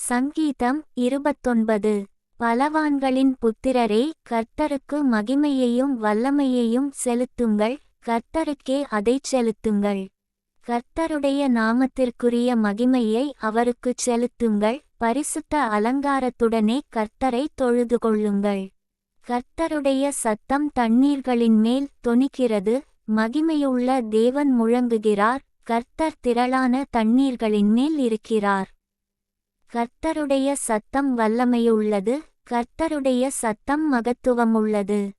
சங்கீதம் 29. பலவான்களின் புத்திரரே, கர்த்தருக்கு மகிமையையும் வல்லமையையும் செலுத்துங்கள், கர்த்தருக்கே அதைச் செலுத்துங்கள். கர்த்தருடைய நாமத்திற்குரிய மகிமையை அவருக்குச் செலுத்துங்கள், பரிசுத்த அலங்காரத்துடனே கர்த்தரை தொழுதுகொள்ளுங்கள். கர்த்தருடைய சத்தம் தண்ணீர்களின் மேல் தொனிக்கிறது, மகிமையுள்ள தேவன் முழங்குகிறார், கர்த்தர் திரளான தண்ணீர்களின் மேல் இருக்கிறார். கர்த்தருடைய சத்தம் வல்லமையுள்ளது, கர்த்தருடைய சத்தம் மகத்துவமுள்ளது.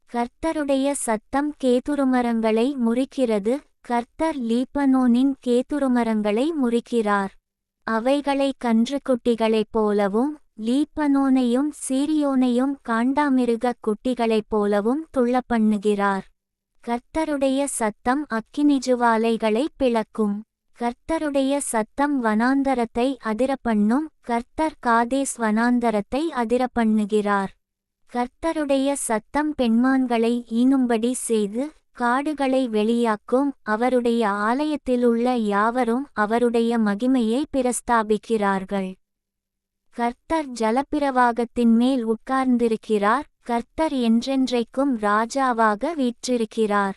கர்த்தருடைய சத்தம் கேதுருமரங்களை முறிக்கிறது, கர்த்தர் லீபனோனின் கேதுருமரங்களை முறிக்கிறார். அவைகளை கன்றுக்குட்டிகளைப் போலவும் லீபனோனையும் சீரியோனையும் காண்டாமிருகக் குட்டிகளைப் போலவும் துள்ளப்பண்ணுகிறார். கர்த்தருடைய சத்தம் அக்கினிஜுவாலைகளை பிளக்கும். கர்த்தருடைய சத்தம் வனாந்தரத்தை அதிரப்பண்ணும், கர்த்தர் காதேஸ் வனாந்தரத்தை அதிரப்பண்ணுகிறார். கர்த்தருடைய சத்தம் பெண்மான்களை ஈனும்படி செய்து காடுகளை வெளியாக்கும், அவருடைய ஆலயத்திலுள்ள யாவரும் அவருடைய மகிமையை பிரஸ்தாபிக்கிறார்கள். கர்த்தர் ஜலப்பிரவாகத்தின் மேல் உட்கார்ந்திருக்கிறார், கர்த்தர் என்றென்றைக்கும் ராஜாவாக வீற்றிருக்கிறார்.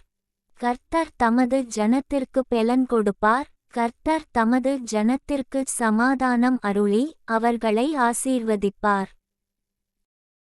கர்த்தர் தமது ஜனத்திற்கு பெலன் கொடுப்பார், கர்த்தர் தமது ஜனத்திற்குச் சமாதானம் அருளி அவர்களை ஆசீர்வதிப்பார்.